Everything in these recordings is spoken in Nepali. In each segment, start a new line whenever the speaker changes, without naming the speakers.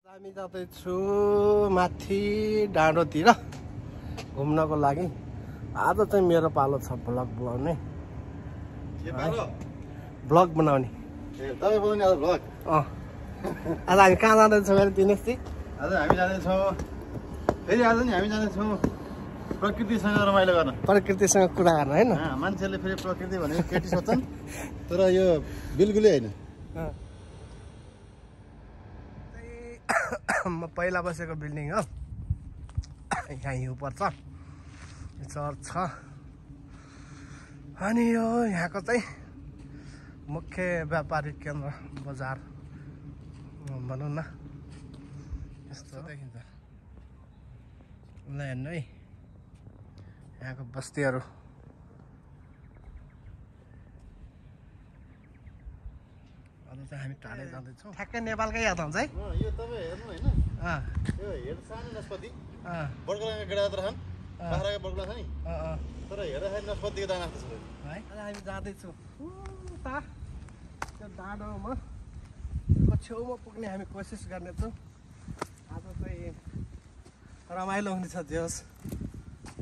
हामी जाँदैछु माथि डाँडोतिर घुम्नको लागि। आज चाहिँ मेरो पालो छ भ्लग बनाउने। भ्लग बनाउने
तपाईँ बनाउने आज भ्लग।
आज हामी कहाँ जाँदैछौँ अरे दिनेश जी?
आज हामी जाँदैछौँ फेरि आज नि हामी जाँदैछौँ प्रकृतिसँग रमाइलो गर्न।
प्रकृतिसँग कुरा गर्न होइन।
मान्छेले फेरि प्रकृति भनेको केटी सोच्छन् तर यो बिल्कुलै होइन।
म पहिला बसेको बिल्डिङ हो, यहाँ हिउँ पर्छ, चर्च छ अनि यो यहाँको चाहिँ मुख्य व्यापारिक केन्द्र बजार भनौँ न, यस्तो देखिन्छ। ल हेर्नु है यहाँको बस्तीहरू। हामी टाढै जाँदैछौँ, ठ्याक्कै नेपालकै याद आउँछ है।
यो तपाईँ हेर्नु होइन, यो हेर्नु सानो नस्पति बडकलाका गेडा जत्रा छन्, बाख्राको बडकला छ नि, तर हेर्दाखेरि नस्पतिको दाना जस्तो छ
है। हामी जाँदैछौँ उता त्यो डाँडोमा छेउमा पुग्ने हामी कोसिस गर्नेछौँ। आज चाहिँ रमाइलो हुनेछ जे होस्।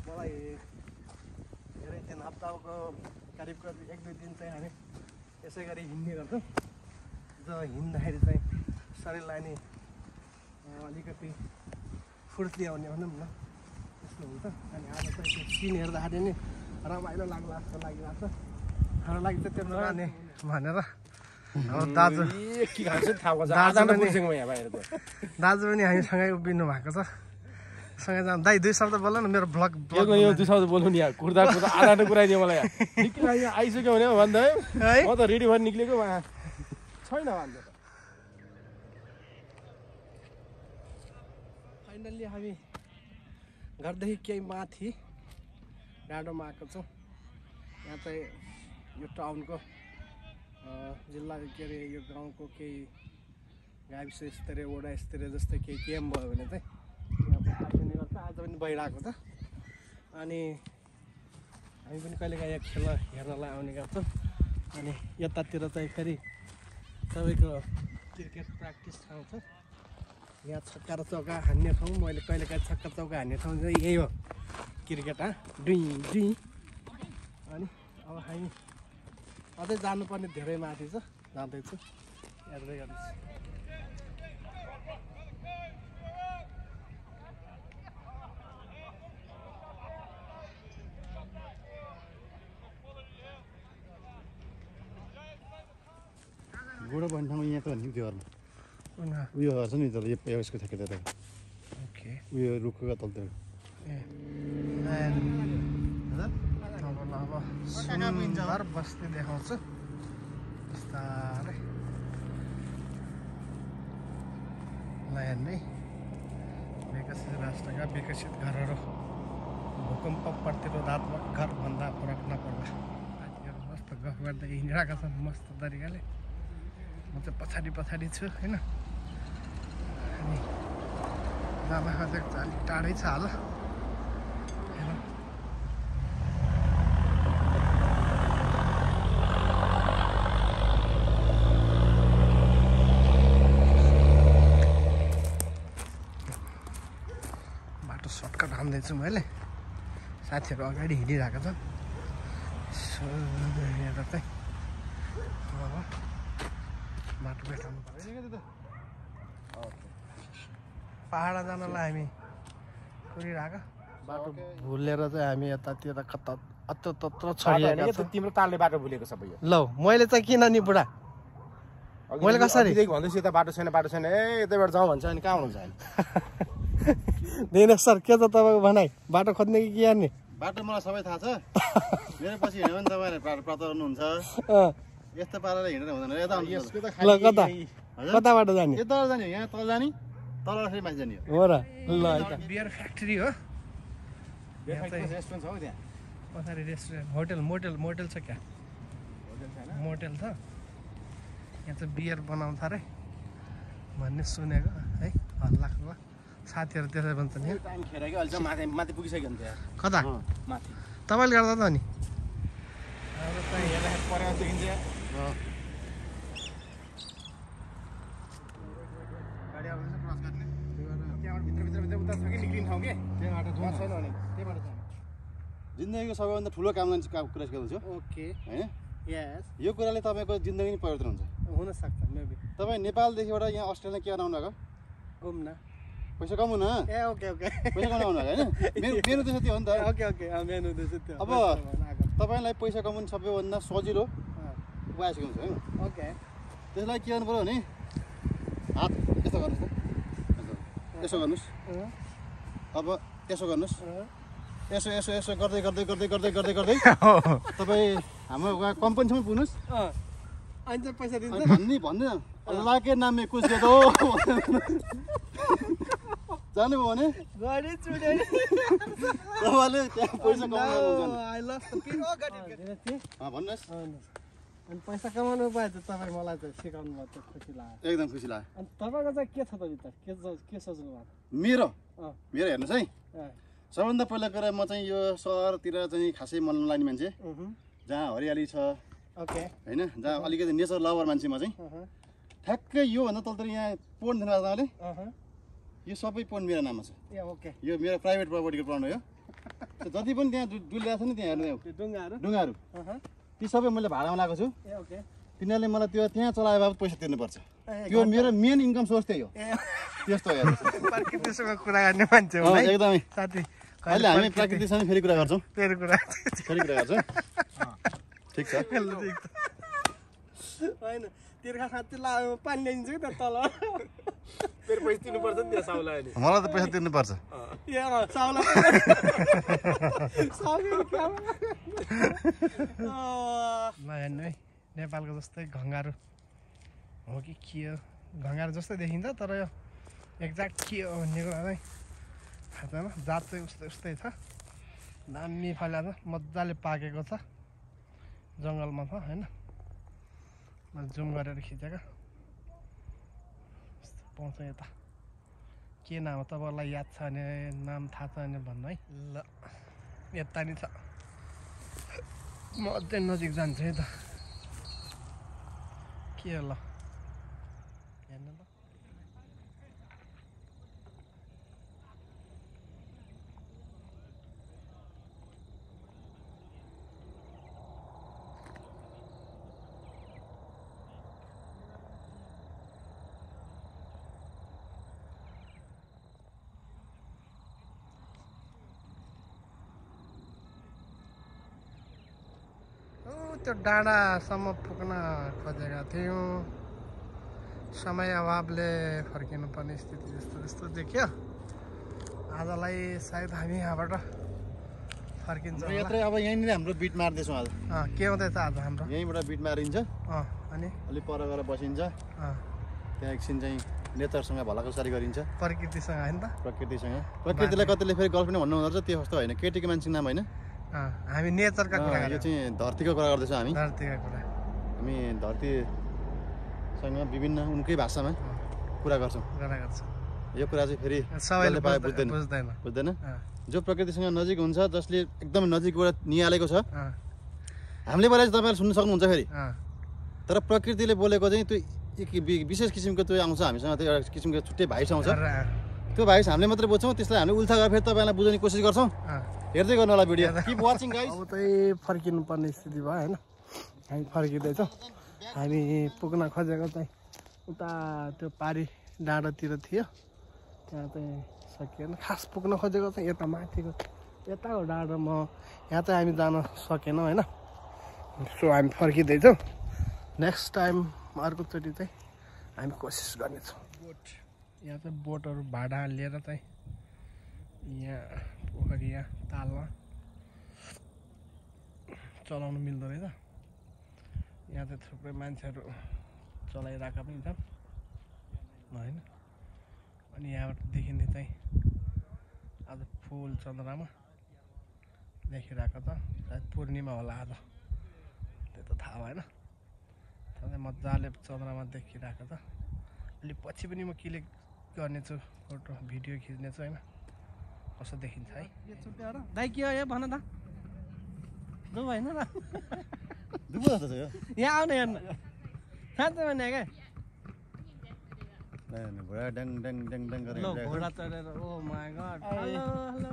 मलाई धेरै दिन हप्ताको करिब 1-2 दिन चाहिँ हामी यसै गरी हिँड्ने गर्छौँ। हिँड्दाखेरि चाहिँ शरीरलाई नि अलिकति फुर्ती आउने भनौँ न, त्यस्तो हुन्छ। अनि आज चाहिँ त्यो सिन हेर्दाखेरि नि रमाइलो लाग्ला जस्तो लागिरहेको छ। हाम्रो लागि चाहिँ त्यो जाने भनेर दाजु पनि हामीसँगै उभिनु भएको छ। सँगै जानु दाइ 2 शब्द बोल न, मेरो भ्लग
2 शब्द बोल्नु नि। कुर्दा आधा कुराइदियो मलाई। आइसक्यो भने भन्दा है म त रेडी भएर निक्लेको छैन भन्छ।
फाइनल्ली हामी घरदेखि केही माथि डाँडोमा आएको छौँ। यहाँ चाहिँ यो टाउनको जिल्ला के अरे यो गाउँको केही गाविस स्तरीय वडा स्तरीय जस्तै केही गेम भयो भने चाहिँ यहाँ बस्ने गर्छ। आज पनि भइरहेको छ अनि हामी पनि कहिलेकाहीँ यहाँ खेल हेर्नलाई आउने गर्छौँ। अनि यतातिर चाहिँ फेरि तपाईँको क्रिकेट प्र्याक्टिस ठाउँ छ। यहाँ छक्का र चौका हान्ने ठाउँ, मैले कहिलेकाहीँ छक्का चौका हान्ने ठाउँ चाहिँ यही हो, क्रिकेट डुई। अनि अब हामी अझै जानुपर्ने धेरै माथि छ, जाँदैछु, हेर्दै गर्नुहोस्।
बुढो भन्ने ठाउँमा यहाँ त भन्ने त्यो गर्नु उयो गर्छ नि, तर यो यसको ठ्याक्कै त्यता
ओके
उयो रुखको तलतिर
अब सुन्दर बस्ती देखाउँछु बिस्तारै। ल हेर्ने विकसित राष्ट्रका विकसित घरहरू भूकम्प प्रतिरोधात्मक घरभन्दा फरक नपर्ला। साथीहरू मस्त गफ गर्दै हिँडिरहेका छन् मस्त तरिकाले। म चाहिँ पछाडि छु होइन। अनि जाँदा खोजेको चाहिँ अलिक टाढै छ होला। बाटो सर्टकट हान्दैछु मैले, साथीहरू अगाडि हिँडिरहेको छ। हेरेर चाहिँ बाटो भेटाउनु पर्छ। पाहाड जानलाई हामी कुरिरहेको बाटो भुलेर चाहिँ हामी यतातिर कता अत्र छरिएको छ।
तिम्रो तालले बाटो भुलेको सबै यो।
ल मैले चाहिँ किन नि बुढा, मैले कसरी
भन्दैछु यता बाटो छैन ए यतैबाट जाउँ भन्छ अनि कहाँ हुनुहुन्छ
दिनेश सर? के छ तपाईँको भनाइ, बाटो खोज्ने कि हेर्ने?
बाटो मलाई सबै थाहा छ। मेरो पछि हिँड्यो भने तपाईँले प्राप्त गर्नुहुन्छ। यस्तो पाराले हिँडेर हुँदैन। यता
ल कताबाट जाने?
यता जाने, यहाँ तल जाने, तल फेरि माथि जाने
हो र। ल बियर फ्याक्ट्री हो,
रेस्टुरेन्ट छ हौ त्यहाँ
पछाडि रेस्टुरेन्ट मोटेल छ क्या? मोटेल छ। यहाँ चाहिँ बियर बनाउँछ अरे भन्ने सुनेको है, हल्ला खल्ला साथीहरू त्यसै भन्छ नि।
टाइम खेर कि अहिले चाहिँ माथि पुगिसक्यो नि त्यहाँ।
कता
माथि
तपाईँले गर्दा त नि
हेर्दाखेरि परेर देखिन्छ।
गाडी आउँदैछ क्रस गर्ने। जिन्दगीको सबैभन्दा ठुलो कुरा सिकाउँछु
ओके
हैन
यस
यो कुराले तपाईँको जिन्दगी नै परिवर्तन हुन्छ
हुन सक्छ मेबी
तपाईँ नेपालदेखिबाट यहाँ अस्ट्रेलिया के गर्न आउनु भएको
घुम्न
पैसा कमाउन
ए ओके
पैसा कमाउनु आउनु भएको होइन मेरो उद्देश्य त्यो हो नि त
ओके मेन उद्देश्य त्यो
अब तपाईँलाई पैसा कमाउनु सबैभन्दा सजिलो उपाय सिकाउँछु है
ओके
त्यसलाई के गर्नु पऱ्यो भने हात यस्तो गर्नुहोस् त यसो गर्नुहोस् अब यसो गर्नुहोस् यसो यसो यसो गर्दै गर्दै गर्दै गर्दै गर्दै गर्दै तपाईँ हाम्रो कम्पनीसम्म पुग्नुहोस्
अनि चाहिँ पैसा दिन्छ
भन्दैन अल्लाह के नाम में कुछ दे दो जानुभयो भने तपाईँले त्यहाँ पैसा भन्नुहोस्
अनि पैसा कमाउनु उपाय चाहिँ तपाईँ मलाई चाहिँ सिकाउनु भयो त्यो खुसी लाग्यो
एकदम खुसी लाग्यो
अनि तपाईँको चाहिँ के छ त भित्र के सोच्नु भएको
मेरो हेर्नुहोस् है सबभन्दा पहिला कुरा म चाहिँ यो सहरतिर चाहिँ खासै मन नलाग्ने मान्छे जहाँ हरियाली छ
ओके
होइन जहाँ अलिकति नेचर लभर मान्छे म चाहिँ ठ्याक्कै योभन्दा तल यहाँ पोन्ड थिएन तपाईँले यो सबै पोन्ड मेरो नाममा छ यो मेरो प्राइभेट प्रपर्टीको पोन्ड हो यो जति पनि त्यहाँ डुलिरहेको छ नि त्यहाँ हेर्नु डुङ्गाहरू ती सबै मैले भाडामा लगाएको छु तिनीहरूले मलाई त्यो त्यहाँ चलाए बाबत पैसा तिर्नुपर्छ त्यो मेरो मेन इन्कम सोर्स त्यही हो त्यस्तो
प्रकृतिसँग कुरा गर्ने मान्छे हो
एकदमै
साथी
अहिले हामी प्रकृतिसँग फेरि कुरा गर्छौँ फेरि कुरा गर्छौँ ठिक छ
होइन तिर्खा साथी ला पानी ल्याइदिन्छ कि त्यहाँ तल
फेरि पैसा तिर्नुपर्छ नि त्यहाँ साउला अहिले
मलाई त पैसा तिर्नुपर्छ
साउला हेर्नु है नेपालको जस्तै घङ्गारो हो कि के हो घङ्गारो जस्तै देखिन्छ तर यो एक्ज्याक्ट के हो भन्ने कुरा चाहिँ थाहा छैन जात चाहिँ उस्तै छ दामी फैला छ मजाले पाकेको छ जङ्गलमा छ होइन मैले जुम गरेर खिचेको पाउँछ यता के नाम हो तपाईँलाई याद छ भने नाम थाहा छ भने भन्नु है ल यता नि छ म अझै नजिक जान्छु है त के हो ल हेर्नु ल त्यो डाँडासम्म पुग्न खोजेका थियौँ समय अभावले फर्किनुपर्ने स्थिति जस्तो देखियो आजलाई सायद हामी यहाँबाट फर्किन्छौँ
यात्रा अब यहीँनिर हाम्रो बिट मार्दैछौँ आज
के हुँदैछ आज हाम्रो
यहीँबाट बिट मारिन्छ
अनि
अलिक पर गएर बसिन्छ त्यहाँ एकछिन चाहिँ नेचरसँग भलाकुसारी गरिन्छ
प्रकृतिसँग होइन त
प्रकृतिलाई कतिले फेरि गर्लफ्रेन्ड भन्नु हुँदो रहेछ त्यो कस्तो होइन केटीको मान्छेको नाम होइन
हामी नेचरका कुरा
यो चाहिँ धरतीको कुरा गर्दैछौँ हामी
धरतीका कुरा
हामी धरतीसँग विभिन्न उनकै भाषामा कुरा गर्छौँ यो कुरा चाहिँ फेरि सबैले पाए बुझ्दैन जो प्रकृतिसँग नजिक हुन्छ जसले एकदम नजिकबाट निहालेको छ हामीले बोले तपाईँले सुन्न सक्नुहुन्छ फेरि तर प्रकृतिले बोलेको चाहिँ त्यो एक विशेष किसिमको त्यो आउँछ हामीसँग त्यो एउटा किसिमको छुट्टै भाइस आउँछ त्यो भाइस हामीले मात्रै बुझ्छौँ त्यसलाई हामीले उल्था गरेर फेरि तपाईँलाई बुझाउने कोसिस गर्छौँ हेर्दै गर्नु होला भिडियो किप वाचिङ गाइस
अब चाहिँ फर्किनु पर्ने स्थिति भयो होइन हामी फर्किँदैछौँ हामी पुग्न खोजेको चाहिँ उता त्यो पारी डाँडातिर थियो त्यहाँ चाहिँ सकिएन खास पुग्न खोजेको चाहिँ यता माथिको यताको डाँडामा यहाँ चाहिँ हामी जान सकेनौँ होइन सो हामी फर्किँदैछौँ नेक्स्ट टाइम अर्कोचोटि चाहिँ हामी कोसिस गर्नेछौँ बोट यहाँ चाहिँ बोटहरू भाडा लिएर चाहिँ यहाँ पोखरी यहाँ तालमा चलाउनु मिल्दो रहेछ यहाँ चाहिँ थुप्रै मान्छेहरू चलाइरहेका पनि छन् होइन अनि यहाँबाट देखिने चाहिँ आज फुल चन्द्रमा देखिरहेको छ सायद पूर्णिमा होला आज त्यो त थाहा भएन सधैँ मजाले चन्द्रमा देखिरहेको छ अलिक पछि पनि म क्लिक गर्नेछु फोटो भिडियो खिच्नेछु होइन कस्तो देखिन्छ है दाइ के हो यो भन त दु होइन र यहाँ आउनु हेर्नु साँच्चै भने क्या घोडा चढेर oh my god hello hello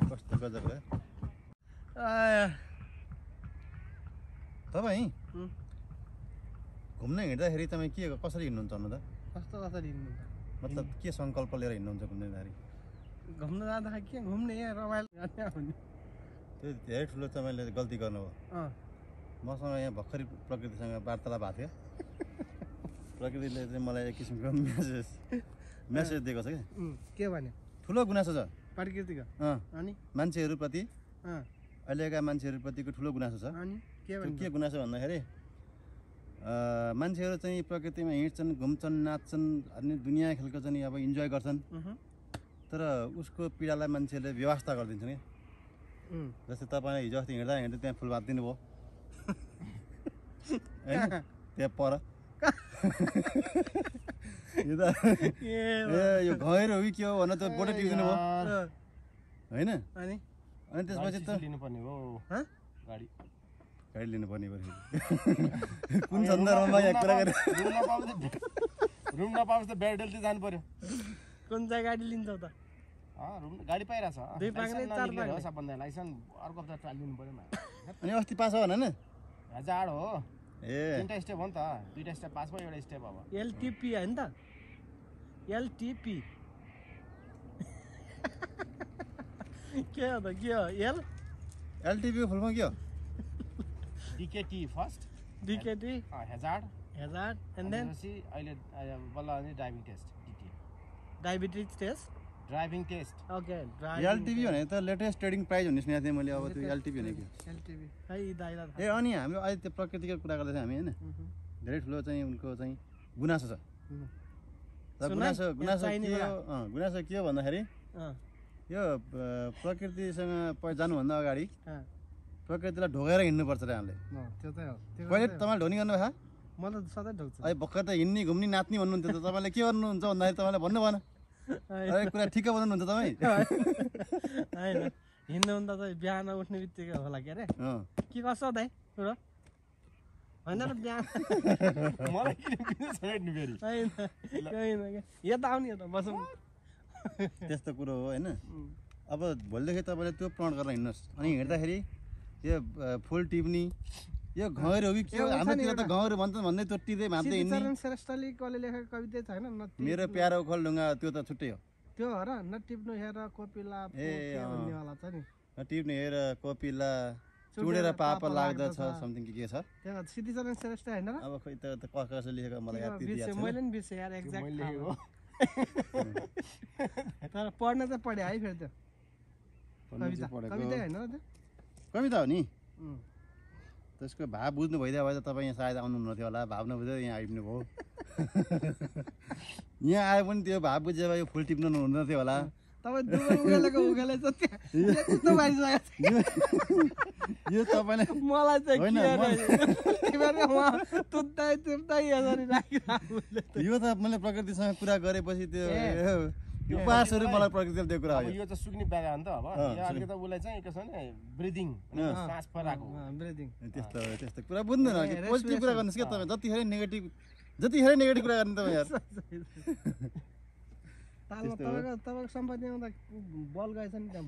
कस्तो गजब हो तपाईँ घुम्न हिँड्दाखेरि तपाईँ के कसरी हिँड्नुहुन्छ भन्नु त
कसरी हिँड्नु
मतलब के सङ्कल्प लिएर हिँड्नुहुन्छ घुम्न जाँदाखेरि
घुम्न जाँदाखेरि के घुम्ने यहाँ रमाइलो गर्ने हुने
त्यो धेरै ठुलो तपाईँले गल्ती गर्नुभयो मसँग यहाँ भर्खरै प्रकृतिसँग वार्तालाप भएको थियो प्रकृतिले चाहिँ मलाई एक किसिमको मेसेज दिएको छ
के भन्यो
ठुलो गुनासो छ
प्रकृतिको अनि
मान्छेहरूप्रति अहिलेका मान्छेहरूप्रतिको ठुलो गुनासो छ
अनि
के गुनासो भन्दाखेरि मान्छेहरू चाहिँ प्रकृतिमा हिँड्छन् घुम्छन् नाच्छन् अनि दुनियाँ खेलको चाहिँ अब इन्जोय गर्छन् तर उसको पीडालाई मान्छेले व्यवस्था गरिदिन्छन् क्या जस्तै तपाईँले हिजो अस्ति हिँड्दा हिँड्दा त्यहाँ फुल भाँचिदिनु भयो होइन त्यहाँ पर यो घैर हो कि के हो भनेर त बोटै टिपिदिनु भयो होइन अनि त्यसपछि त
लिनुपर्ने हो गाडी
लिनुपर्ने भयो कुन सन्दर्भमा यहाँ कुरा गरेर
रुम नपाउँछ त बेडडेलतिर जानु पर्यो
कुन चाहिँ गाडी लिन्छौ त
रुम गाडी पाइरहेछ
दुई पाङ्ने चार पाङ्ने
सबभन्दा लाइसेन्स अर्को हप्ता ट्रायल लिनु पर्यो
अनि अस्ति पास हो भन न
जाडो हो
ए
तीनटा स्टेप हो नि त दुईटा स्टेप पास भयो एउटा स्टेप अब
एलटिपी हैन त एलटिपी के हो त के हो
एलटिपी फुलमा के हो
DKT first
DKT
hazard
and then
अहिले बल्ल अनि driving test DT
diabetes test
driving test
okay
LTP भने त लेटेस्ट ट्रेडिङ प्राइज भन्ने सुनेको थिएँ मैले अब त्यो एलटिपी भने के
एलटिपी है दाइला
ए अनि हाम्रो अहिले त्यो प्रकृतिको कुरा गर्दैछ हामी होइन धेरै ठुलो चाहिँ उनको चाहिँ गुनासो छ गुनासो के हो भन्दाखेरि यो प्रकृतिसँग जानुभन्दा अगाडि प्रकृतिलाई ढोकेर हिँड्नुपर्छ रे हामीले
त्यो चाहिँ हो
कहिले तपाईँले ढोनी गर्नुभयो
मलाई त सधैँ ढोक्छ
अहिले भर्खर त हिँड्ने घुम्ने नाच्ने भन्नुहुन्थ्यो त तपाईँले के गर्नुहुन्छ भन्दाखेरि तपाईँले भन्नु भएन कुरा ठिकै बनाउनुहुन्छ तपाईँ
होइन हिँड्नु त बिहान उठ्ने बित्तिकै होला के अरे के कसो दाइ कुरो होइन र बिहान यो त आउने त बसौँ
त्यस्तो कुरो हो होइन अब भोलिदेखि तपाईँले त्यो प्रण गरेर हिँड्नुहोस् अनि हिँड्दाखेरि यो फुल टिप्ने यो घैर हो कि के हो हाम्रोतिर त घैर भन्छ भन्दै त्यो टिप्दै भाँच्दै हिँड्ने
श्रेष्ठले कसले लेखेको कविता छैन
मेरो प्यारो ओखलढुङ्गा त्यो त छुट्टै हो
त्यो हो र नटिप्नु हेर कोपिला भन्नेवाला छ नि
नटिप्नु हेर कोपिला चुडेर पाप लाग्दछ समथिङ के छ
त्यो सिद्धिचरण श्रेष्ठ हैन र
अब खै त कसले लेखेको मलाई याद दिइदिया छ
मैले नि बिर्से यार एक्ज्याक्ट लेखेको तर पढ्न त पढे है फेरि त्यो कविता हैन र त्यो
कविता हो नि त्यसको भाव बुझ्नु भइदियो भए त तपाईँ यहाँ सायद आउनु हुन्थ्यो होला भाव नबुझेर यहाँ आइपुग्नु भयो यहाँ आए पनि त्यो भाव बुझ्यो भए फुल टिप्नु हुँदैन थियो होला
तपाईँ उगालेको उगाले छ त्यस्तो भइसकेको
यो तपाईँले
मलाई चाहिँ
यो त मैले प्रकृतिसँग कुरा गरेपछि त्यो उपहासहरू मलाई प्रकृतिले दिएको कुरा हो
यो त सुक्ने बेला हो नि त अब यो अलिकति उसलाई चाहिँ के छ भने ब्रिदिङ सास फराको
ब्रिदिङ
त्यस्तो कुरा बुझ्दैन कि पोजिटिभ कुरा गर्नुहोस् क्या तपाईँ जतिखेर नेगेटिभ कुरा गर्ने तपाईँ यार
तपाईँको सम्पत्तिमा त बल गएछ नि त्यहाँ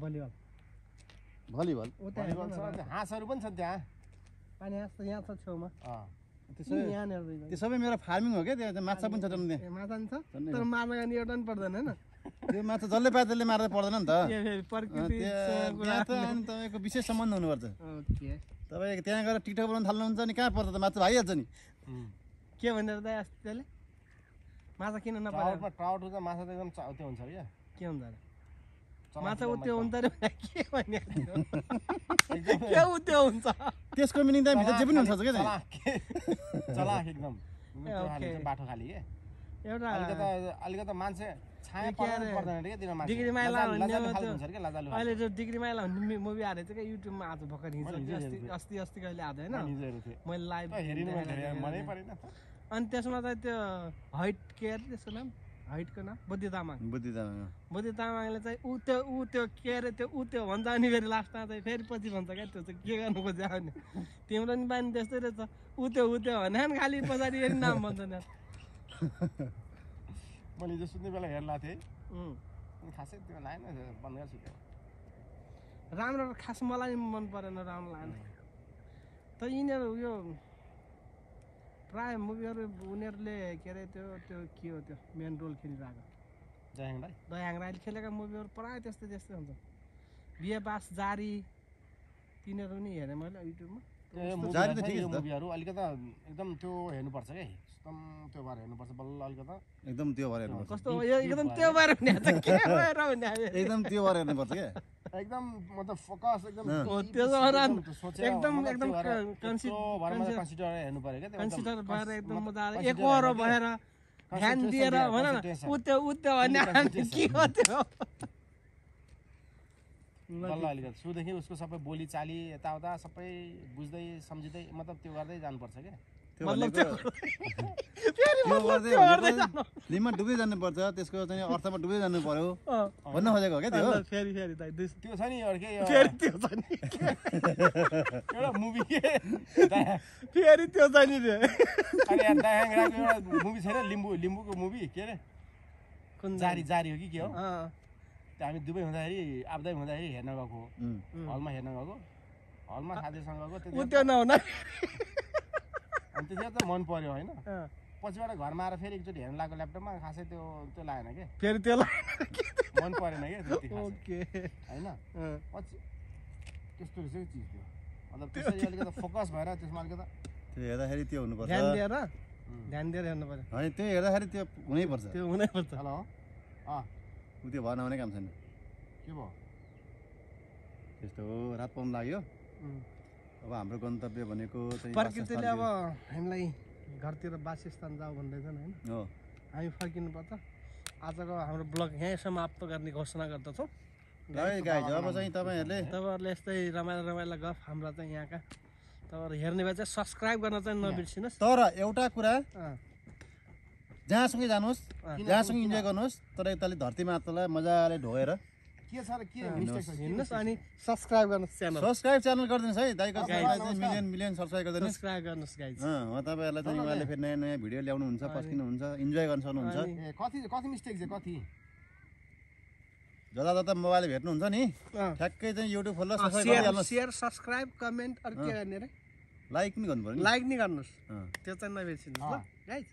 भलिबल
हाँसहरू पनि छ त्यहाँ
पानी हाँस त यहाँ छ छेउमा
त्यो सबै मेरो फार्मिङ हो क्या त्यहाँ माछा पनि छ त्यहाँ
माछा नि छ तर मार्न गर्ने एउटा पनि पर्दैन होइन
त्यो माछा जसले पाए त्यसले मार्दा पर्दैन नि त तपाईँको विशेष सम्बन्ध हुनुपर्छ तपाईँ त्यहाँ गएर टिकटक बनाउनु थाल्नुहुन्छ नि कहाँ पर्छ त माछा भइहाल्छ नि
के भनेर त अस्ति त्यसले माछा किन
नपाएको ट्राउट त माछा त एकदम त्यो हुन्छ क्या
के हुन्छ अरे माछा उत्यो हुन्छ अरे के भने के उत्यो हुन्छ
त्यसको मिनिङ त भित्र जे पनि हुन्छ क्या
चलाक एकदम बाटो खाली के
एउटा
अलिकति मान्छे छाया पर्दैन क्या तिनीहरू
डिग्री माइला अहिले त्यो डिग्री माइला भन्ने मुभी हालेको छ क्या युट्युबमा आज भर्खर अस्ति कहिले आएको होइन मैले लाइभ अनि त्यसमा चाहिँ त्यो हाइट के अरे त्यसको नाम हाइटको नाम बुद्धि तामाङले चाहिँ ऊ त्यो के अरे त्यो ऊ त्यो भन्छ अनि फेरि लास्टमा चाहिँ फेरि पछि भन्छ क्या त्यो चाहिँ के गर्नु खोज्यो भने तिम्रो नि बानी त्यस्तै रहेछ ऊ त्यो भने खालि पछाडि फेरि नाम भन्छ नि
मैले हिजो सुत्ने बेला हेर्ला थिएँ खासै त्यो लागेन बन्द गर्छु त्यो
राम्रो खास मलाई मन परेन राम्रो लागेन त यिनीहरू यो प्राय मुभीहरू उनीहरूले के अरे त्यो के हो त्यो मेन रोल खेलिरहेको दयाङ राईले खेलेका मुभीहरू प्राय त्यस्तै हुन्छ बिहे बास जारी तिनीहरू नि हेरेँ मैले युट्युबमा
मुभीहरू अलिकता एकदम त्यो हेर्नुपर्छ क्या एकदम त्यो भएर हेर्नुपर्छ बल्ल अलिकता
एकदम त्यो भएर हेर्नुपर्छ
कस्तो एकदम त्यो भएर
एकदम त्यो भएर हेर्नुपर्छ क्या
एकदम मतलब फोकस एकदम कन्सिडर हेर्नु पर्यो क्या
कन्सिडर भएर एकदम मजाले एकहोरो भएर ध्यान दिएर भन न उत्यो भने के हो त्यो
बल्ल अलिकति सुदेखि उसको सबै बोली चाली यताउता सबै बुझ्दै सम्झिँदै मतलब त्यो गर्दै जानुपर्छ क्या
फिल्ममा डुबै जानुपर्छ त्यसको चाहिँ अर्थमा डुबै जानु पर्यो भन्न खोजेको क्या त्यो
त्यो छ नि एउटा मुभी
फेरि त्यो छ नि
एउटा मुभी छैन लिम्बूको मुभी के अरे जारी हो कि के हो हामी दुबई हुँदाखेरि आबुधाबी हुँदाखेरि हेर्न गएको हलमा हेर्न गएको हलमा साथीसँग गएको अनि त्यतिखेर त मन पर्यो होइन पछिबाट घरमा आएर फेरि एकचोटि हेर्न लाग्यो ल्यापटपमा खासै त्यो लागेन क्या
फेरि त्यो
मन परेन क्या त्यति होइन पछि त्यस्तो रहेछ चिज त्यो मतलब त्यसरी अलिकति फोकस भएर त्यसमा अलिकति
त्यो हेर्दाखेरि त्यो हुनुपर्छ
ध्यान दिएर हेर्नु पर्यो
होइन त्यो हेर्दाखेरि त्यो हुनैपर्छ
हेलो
उ त्यो भएन भने काम छैन
के भयो
त्यस्तो हो रात पाउनु लाग्यो अब हाम्रो गन्तव्य भनेको चाहिँ
प्रकृतिले अब हामीलाई घरतिर वासस्थान जाऊ भन्दैछन् होइन हामी फर्किनुपर्छ आजको हाम्रो ब्लग यहीँ समाप्त गर्ने घोषणा गर्दछौँ
अब चाहिँ तपाईँहरूले
यस्तै रमाइलो गफ हाम्रा चाहिँ यहाँका तपाईँहरू हेर्ने भए चाहिँ सब्सक्राइब गर्न चाहिँ नबिर्सिनुहोस्
तर एउटा कुरा जहाँसँगै जानुहोस् जहाँसँगै इन्जोय गर्नुहोस् तर यताले धरती मातालाई मजाले ढोएर
के छ र के
हिँड्नुहोस् अनि सब्सक्राइब गर्नुहोस्
च्यानल गरिदिनुहोस् है दाइको मिलियन सब्सक्राइब गरिदिनुहोस्
सब्सक्राइब गर्नुहोस् गाइज
तपाईँहरूलाई चाहिँ उहाँले फेरि नयाँ नयाँ भिडियो ल्याउनुहुन्छ पस्किनुहुन्छ इन्जोय गर्न सक्नुहुन्छ
कति मिस्टेक चाहिँ कति
जता मोबाइल भेट्नुहुन्छ नि ठ्याक्कै चाहिँ युट्युब खोल्दा सब्सक्राइब
सेयर सब्सक्राइब कमेन्ट अरू के गर्ने रे
लाइक नि गर्नु पर्यो
लाइक नि गर्नुहोस् त्यो चाहिँ नबिर्सिनुहोस् ल गाइज